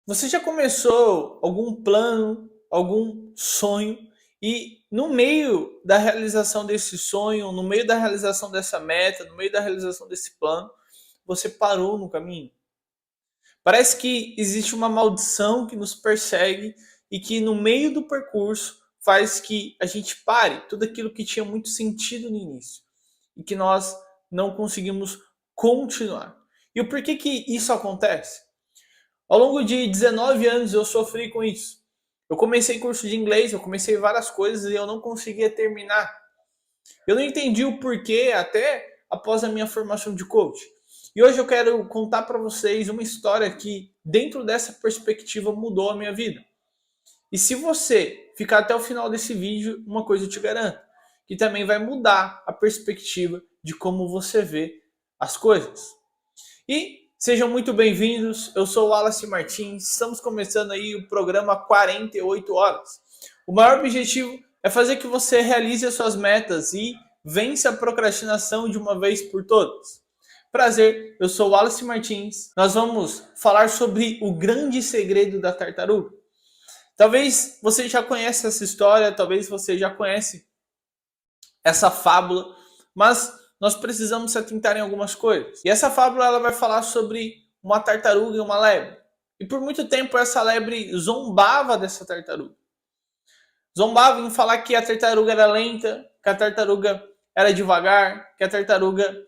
Você já começou algum plano, algum sonho e no meio da realização desse sonho, no meio da realização dessa meta, no meio da realização desse plano, você parou no caminho? Parece que existe uma maldição que nos persegue e que no meio do percurso faz que a gente pare tudo aquilo que tinha muito sentido no início e que nós não conseguimos continuar. E o porquê que isso acontece? Ao longo de 19 anos eu sofri com isso. Eu comecei curso de inglês, eu comecei várias coisas e eu não conseguia terminar. Eu não entendi o porquê até após a minha formação de coach. E hoje eu quero contar para vocês uma história que, dentro dessa perspectiva, mudou a minha vida. E se você ficar até o final desse vídeo, uma coisa eu te garanto, que também vai mudar a perspectiva de como você vê as coisas. E sejam muito bem-vindos, eu sou o Wallace Martins, estamos começando aí o programa 48 horas. O maior objetivo é fazer que você realize as suas metas e vença a procrastinação de uma vez por todas. Prazer, eu sou o Wallace Martins, nós vamos falar sobre o grande segredo da tartaruga. Talvez você já conheça essa história, talvez você já conhece essa fábula, mas nós precisamos se atentar em algumas coisas. E essa fábula ela vai falar sobre uma tartaruga e uma lebre. E por muito tempo essa lebre zombava dessa tartaruga. Zombava em falar que a tartaruga era lenta, que a tartaruga era devagar, que a tartaruga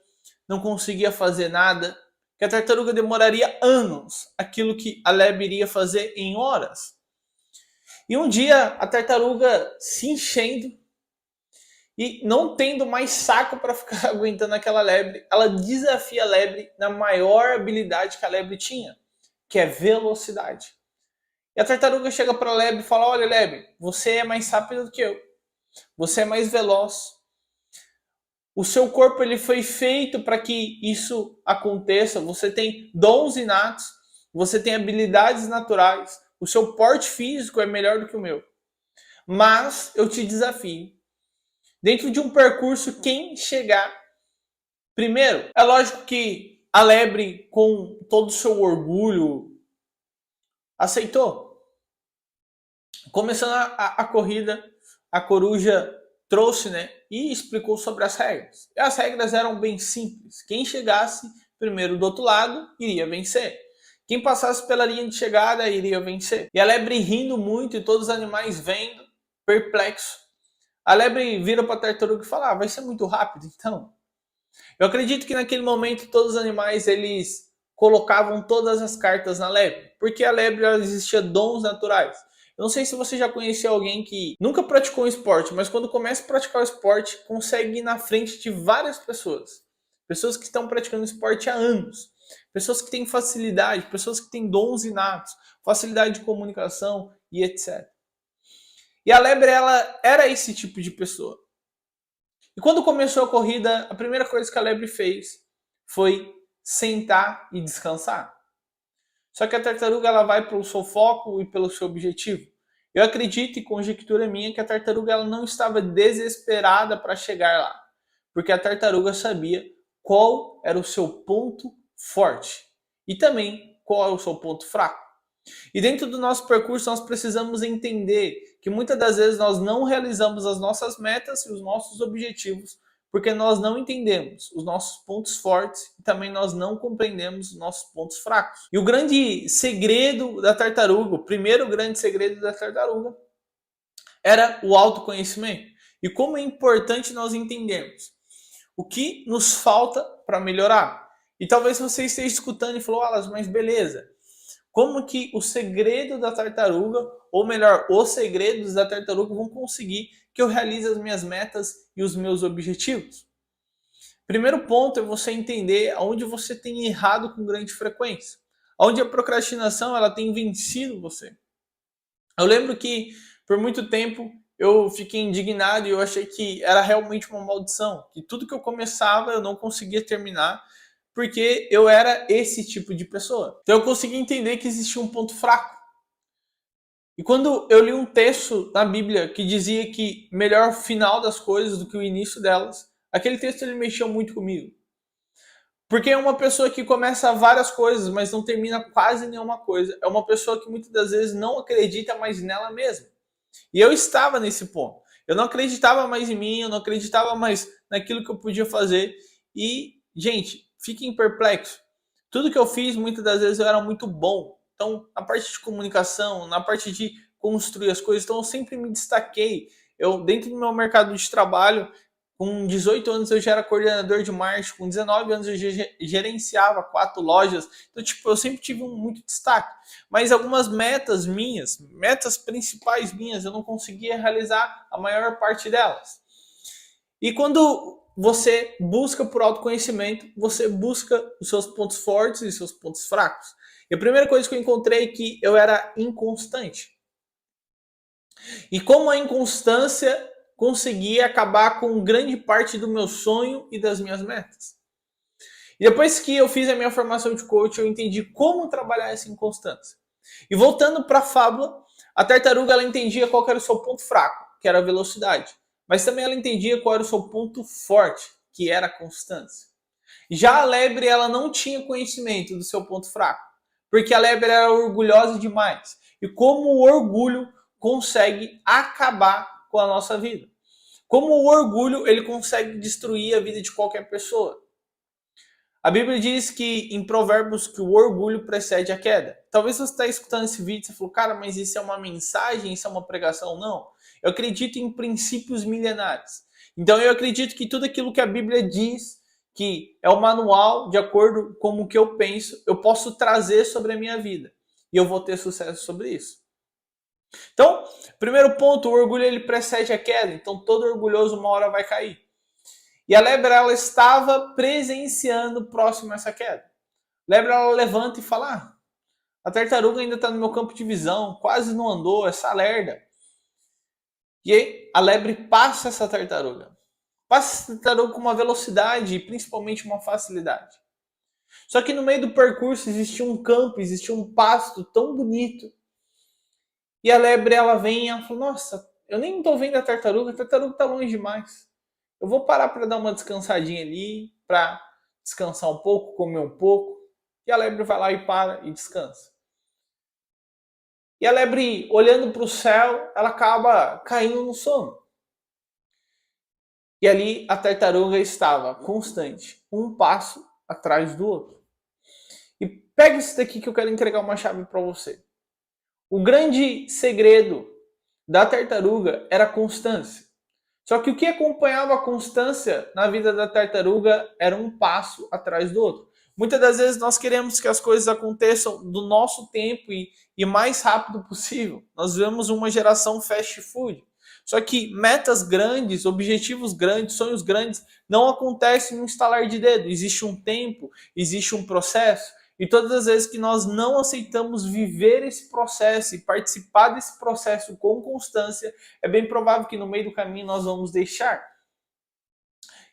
não conseguia fazer nada, que a tartaruga demoraria anos aquilo que a lebre iria fazer em horas. E um dia a tartaruga se enchendo e não tendo mais saco para ficar aguentando aquela lebre, ela desafia a lebre na maior habilidade que a lebre tinha, que é velocidade. E a tartaruga chega para a lebre e fala: olha, lebre, você é mais rápido do que eu, você é mais veloz. O seu corpo ele foi feito para que isso aconteça. Você tem dons inatos, você tem habilidades naturais, o seu porte físico é melhor do que o meu. Mas eu te desafio. Dentro de um percurso, quem chegar primeiro, é lógico que a lebre, com todo o seu orgulho, aceitou. Começando a corrida, a coruja trouxe, né, e explicou sobre as regras. E as regras eram bem simples. Quem chegasse primeiro do outro lado iria vencer. Quem passasse pela linha de chegada iria vencer. E a lebre rindo muito e todos os animais vendo, perplexo. A lebre vira para a tartaruga e fala: vai ser muito rápido então. Eu acredito que naquele momento todos os animais eles colocavam todas as cartas na lebre, porque a lebre ela existia dons naturais. Eu não sei se você já conheceu alguém que nunca praticou um esporte, mas quando começa a praticar o esporte, consegue ir na frente de várias pessoas. Pessoas que estão praticando esporte há anos. Pessoas que têm facilidade, pessoas que têm dons inatos, facilidade de comunicação e etc. E a lebre ela era esse tipo de pessoa. E quando começou a corrida, a primeira coisa que a lebre fez foi sentar e descansar. Só que a tartaruga ela vai pelo seu foco e pelo seu objetivo. Eu acredito, e conjectura minha, que a tartaruga ela não estava desesperada para chegar lá, porque a tartaruga sabia qual era o seu ponto forte e também qual é o seu ponto fraco. E dentro do nosso percurso nós precisamos entender que muitas das vezes nós não realizamos as nossas metas e os nossos objetivos porque nós não entendemos os nossos pontos fortes e também nós não compreendemos os nossos pontos fracos. E o grande segredo da tartaruga, o primeiro grande segredo da tartaruga, era o autoconhecimento. E como é importante nós entendermos o que nos falta para melhorar. E talvez você esteja escutando e falou: Alas, mas beleza, como que o segredo da tartaruga, ou melhor, os segredos da tartaruga vão conseguir que eu realize as minhas metas e os meus objetivos? Primeiro ponto é você entender aonde você tem errado com grande frequência, onde a procrastinação ela tem vencido você. Eu lembro que por muito tempo eu fiquei indignado e eu achei que era realmente uma maldição, que tudo que eu começava eu não conseguia terminar, porque eu era esse tipo de pessoa. Então eu consegui entender que existia um ponto fraco. E quando eu li um texto na Bíblia que dizia que melhor o final das coisas do que o início delas, aquele texto ele mexeu muito comigo. Porque é uma pessoa que começa várias coisas, mas não termina quase nenhuma coisa. É uma pessoa que muitas das vezes não acredita mais nela mesma. E eu estava nesse ponto. Eu não acreditava mais em mim, eu não acreditava mais naquilo que eu podia fazer. E, gente, fiquem perplexos. Tudo que eu fiz, muitas das vezes, eu era muito bom. Então, na parte de comunicação, na parte de construir as coisas, então eu sempre me destaquei. Eu, dentro do meu mercado de trabalho, com 18 anos eu já era coordenador de marketing, com 19 anos eu gerenciava 4 lojas. Então, tipo, eu sempre tive muito destaque. Mas algumas metas minhas, metas principais minhas, eu não conseguia realizar a maior parte delas. E quando você busca por autoconhecimento, você busca os seus pontos fortes e seus pontos fracos. E a primeira coisa que eu encontrei é que eu era inconstante. E como a inconstância conseguia acabar com grande parte do meu sonho e das minhas metas. E depois que eu fiz a minha formação de coach, eu entendi como trabalhar essa inconstância. E voltando para a fábula, a tartaruga ela entendia qual era o seu ponto fraco, que era a velocidade. Mas também ela entendia qual era o seu ponto forte, que era a constância. Já a lebre ela não tinha conhecimento do seu ponto fraco, porque a lebre era orgulhosa demais. E como o orgulho consegue acabar com a nossa vida. Como o orgulho ele consegue destruir a vida de qualquer pessoa. A Bíblia diz que em Provérbios que o orgulho precede a queda. Talvez você está escutando esse vídeo e você falou, cara, mas isso é uma mensagem, isso é uma pregação? Não. Eu acredito em princípios milenares. Então eu acredito que tudo aquilo que a Bíblia diz, que é o manual de acordo com o que eu penso, eu posso trazer sobre a minha vida. E eu vou ter sucesso sobre isso. Então, primeiro ponto, o orgulho ele precede a queda. Então todo orgulhoso uma hora vai cair. E a lebre ela estava presenciando próximo a essa queda. A lebre ela levanta e fala, a tartaruga ainda está no meu campo de visão, quase não andou, essa lerda. E aí a lebre passa essa tartaruga. Passa essa tartaruga com uma velocidade e principalmente uma facilidade. Só que no meio do percurso existia um campo, existia um pasto tão bonito. E a lebre ela vem e ela fala, nossa, eu nem estou vendo a tartaruga está longe demais. Eu vou parar para dar uma descansadinha ali, para descansar um pouco, comer um pouco. E a lebre vai lá e para e descansa. E a lebre, olhando para o céu, ela acaba caindo no sono. E ali a tartaruga estava constante, um passo atrás do outro. E pega isso daqui que eu quero entregar uma chave para você. O grande segredo da tartaruga era a constância. Só que o que acompanhava a constância na vida da tartaruga era um passo atrás do outro. Muitas das vezes nós queremos que as coisas aconteçam do nosso tempo e mais rápido possível. Nós vemos uma geração fast food. Só que metas grandes, objetivos grandes, sonhos grandes não acontecem num estalar de dedo. Existe um tempo, existe um processo. E todas as vezes que nós não aceitamos viver esse processo e participar desse processo com constância, é bem provável que no meio do caminho nós vamos deixar.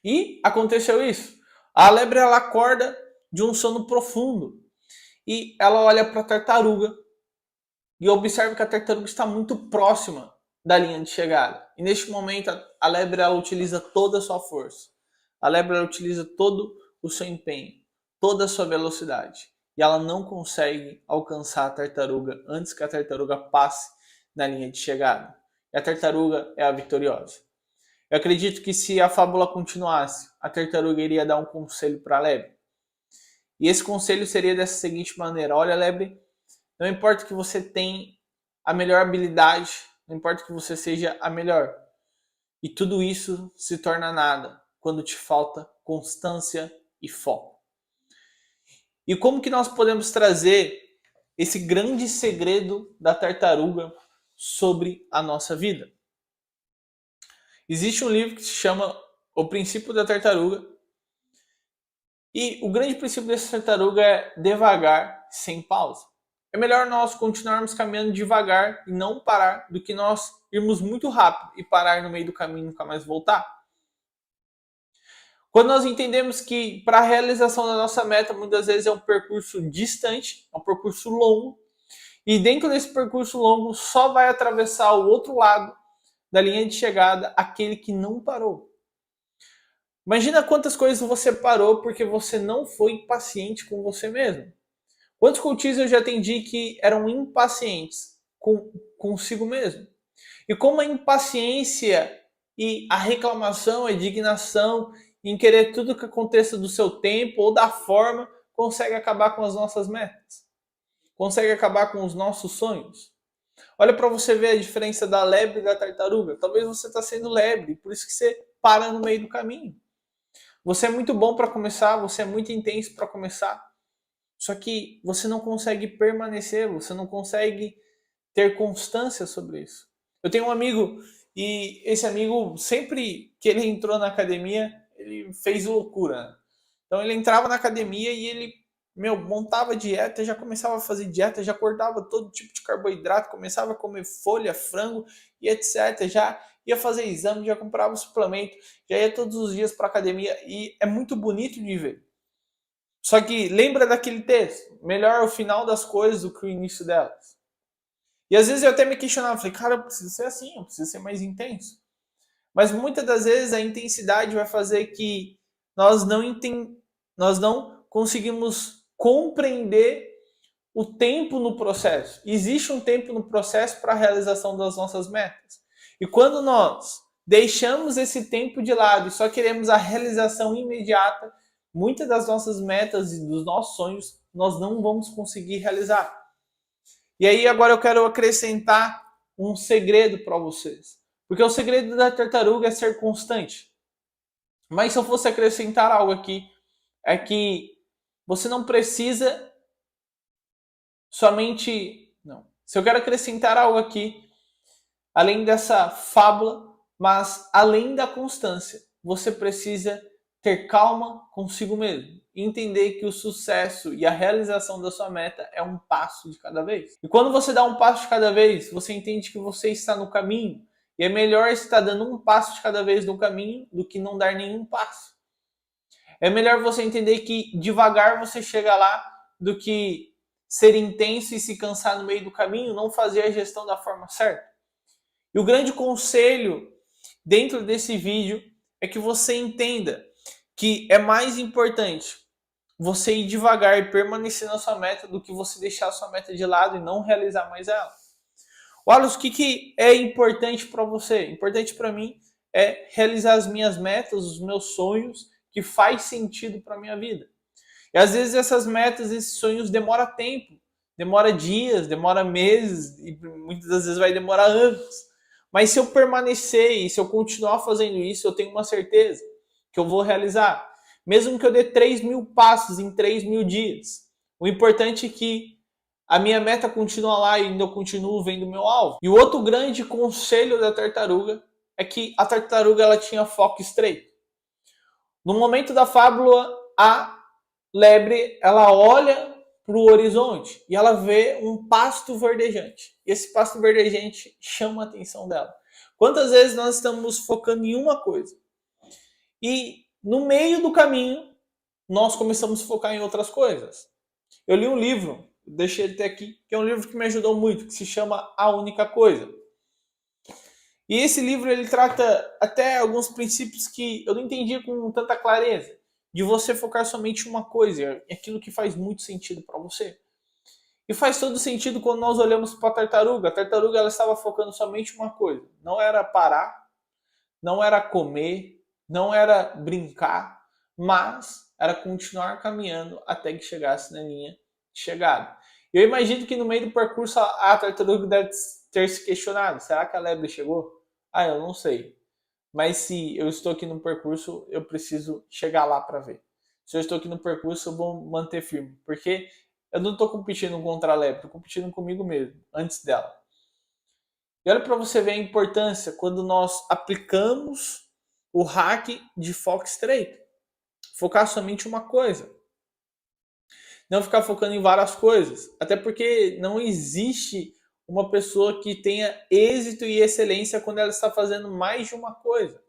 E aconteceu isso. A lebre ela acorda de um sono profundo e ela olha para a tartaruga e observa que a tartaruga está muito próxima da linha de chegada. E neste momento a lebre ela utiliza toda a sua força. A lebre ela utiliza todo o seu empenho, toda a sua velocidade. E ela não consegue alcançar a tartaruga antes que a tartaruga passe na linha de chegada. E a tartaruga é a vitoriosa. Eu acredito que se a fábula continuasse, a tartaruga iria dar um conselho para a lebre. E esse conselho seria dessa seguinte maneira: olha, lebre, não importa que você tenha a melhor habilidade, não importa que você seja a melhor. E tudo isso se torna nada quando te falta constância e foco. E como que nós podemos trazer esse grande segredo da tartaruga sobre a nossa vida? Existe um livro que se chama O Princípio da Tartaruga. E o grande princípio dessa tartaruga é devagar, sem pausa. É melhor nós continuarmos caminhando devagar e não parar do que nós irmos muito rápido e parar no meio do caminho e nunca mais voltar. Quando nós entendemos que para a realização da nossa meta, muitas vezes é um percurso distante, é um percurso longo, e dentro desse percurso longo só vai atravessar o outro lado da linha de chegada aquele que não parou. Imagina quantas coisas você parou porque você não foi paciente com você mesmo. Quantos coaches eu já atendi que eram impacientes consigo mesmo? E como a impaciência e a reclamação, a indignação em querer tudo que aconteça do seu tempo ou da forma consegue acabar com as nossas metas, consegue acabar com os nossos sonhos. Olha para você ver a diferença da lebre e da tartaruga. Talvez você está sendo lebre, por isso que você para no meio do caminho. Você é muito bom para começar, você é muito intenso para começar, só que você não consegue permanecer, você não consegue ter constância sobre isso. Eu tenho um amigo e esse amigo, sempre que ele entrou na academia, ele fez loucura. Então ele entrava na academia e ele, montava dieta, já começava a fazer dieta, já cortava todo tipo de carboidrato, começava a comer folha, frango e etc. Já ia fazer exame, já comprava suplemento, já ia todos os dias para academia e é muito bonito de ver. Só que lembra daquele texto, melhor o final das coisas do que o início delas. E às vezes eu até me questionava, falei, cara, eu preciso ser assim, eu preciso ser mais intenso. Mas muitas das vezes a intensidade vai fazer que nós não conseguimos compreender o tempo no processo. Existe um tempo no processo para a realização das nossas metas. E quando nós deixamos esse tempo de lado e só queremos a realização imediata, muitas das nossas metas e dos nossos sonhos nós não vamos conseguir realizar. E aí agora eu quero acrescentar um segredo para vocês. Porque o segredo da tartaruga é ser constante. Mas se eu fosse acrescentar algo aqui, é que você não precisa somente... Não. Se eu quero acrescentar algo aqui, além dessa fábula, mas além da constância, você precisa ter calma consigo mesmo. E entender que o sucesso e a realização da sua meta é um passo de cada vez. E quando você dá um passo de cada vez, você entende que você está no caminho. E é melhor estar dando um passo de cada vez no caminho do que não dar nenhum passo. É melhor você entender que devagar você chega lá do que ser intenso e se cansar no meio do caminho, não fazer a gestão da forma certa. E o grande conselho dentro desse vídeo é que você entenda que é mais importante você ir devagar e permanecer na sua meta do que você deixar a sua meta de lado e não realizar mais ela. Wallace, o que é importante para você? Importante para mim é realizar as minhas metas, os meus sonhos, que faz sentido para a minha vida. E às vezes essas metas, esses sonhos demora tempo, demora dias, demora meses e muitas das vezes vai demorar anos. Mas se eu permanecer e se eu continuar fazendo isso, eu tenho uma certeza que eu vou realizar. Mesmo que eu dê 3.000 passos em 3.000 dias. O importante é que a minha meta continua lá e ainda eu continuo vendo o meu alvo. E o outro grande conselho da tartaruga é que a tartaruga ela tinha foco estreito. No momento da fábula, a lebre ela olha para o horizonte e ela vê um pasto verdejante. E esse pasto verdejante chama a atenção dela. Quantas vezes nós estamos focando em uma coisa e no meio do caminho nós começamos a focar em outras coisas? Eu li um livro, deixei ele até aqui, que é um livro que me ajudou muito, que se chama A Única Coisa. E esse livro ele trata até alguns princípios que eu não entendia com tanta clareza, de você focar somente em uma coisa, aquilo que faz muito sentido para você. E faz todo sentido quando nós olhamos para a tartaruga. A tartaruga ela estava focando somente em uma coisa. Não era parar, não era comer, não era brincar, mas era continuar caminhando até que chegasse na linha de chegada. Eu imagino que no meio do percurso a tartaruga deve ter se questionado: será que a lebre chegou? Ah, eu não sei. Mas se eu estou aqui no percurso, eu preciso chegar lá para ver. Se eu estou aqui no percurso, eu vou manter firme. Porque eu não estou competindo contra a lebre, estou competindo comigo mesmo, antes dela. E olha para você ver a importância quando nós aplicamos o hack de foco estreito. Focar somente em uma coisa. Não ficar focando em várias coisas. Até porque não existe uma pessoa que tenha êxito e excelência quando ela está fazendo mais de uma coisa.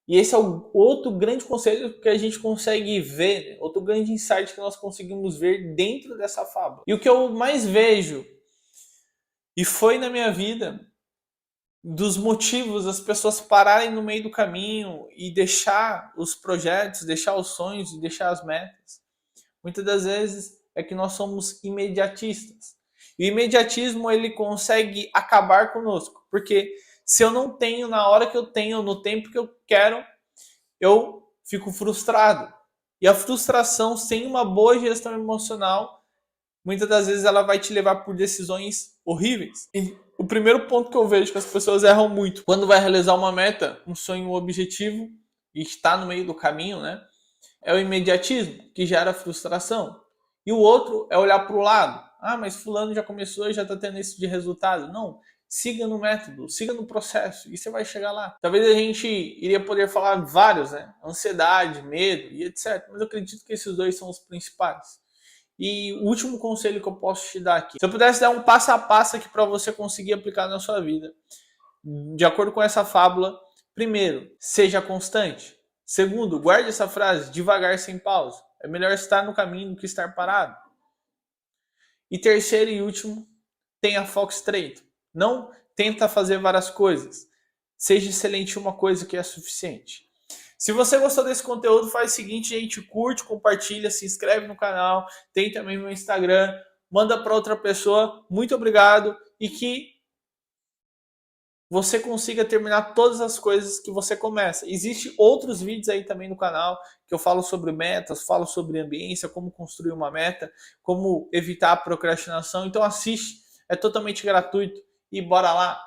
E esse é o outro grande conselho que a gente consegue ver, outro grande insight que nós conseguimos ver dentro dessa fábula. E o que eu mais vejo, e foi na minha vida, dos motivos das pessoas pararem no meio do caminho e deixar os projetos, deixar os sonhos e deixar as metas, muitas das vezes é que nós somos imediatistas. E o imediatismo ele consegue acabar conosco, porque se eu não tenho na hora que eu tenho, no tempo que eu quero, eu fico frustrado. E a frustração sem uma boa gestão emocional, muitas das vezes ela vai te levar por decisões horríveis. E o primeiro ponto que eu vejo que as pessoas erram muito quando vai realizar uma meta, um sonho, um objetivo e está no meio do caminho, né? É o imediatismo que gera frustração. E o outro é olhar para o lado. Ah, mas fulano já começou e já está tendo esse de resultado. Não, siga no método, siga no processo e você vai chegar lá. Talvez a gente iria poder falar vários, né? Ansiedade, medo e etc. Mas eu acredito que esses dois são os principais. E o último conselho que eu posso te dar aqui. Se eu pudesse dar um passo a passo aqui para você conseguir aplicar na sua vida, de acordo com essa fábula, primeiro, seja constante. Segundo, guarde essa frase, devagar sem pausa. É melhor estar no caminho do que estar parado. E terceiro e último, tenha foco estreito. Não tenta fazer várias coisas. Seja excelente em uma coisa que é suficiente. Se você gostou desse conteúdo, faz o seguinte, gente, curte, compartilha, se inscreve no canal, tem também meu Instagram, manda para outra pessoa. Muito obrigado e que você consiga terminar todas as coisas que você começa. Existem outros vídeos aí também no canal que eu falo sobre metas, falo sobre ambiência, como construir uma meta, como evitar a procrastinação. Então assiste, é totalmente gratuito e bora lá!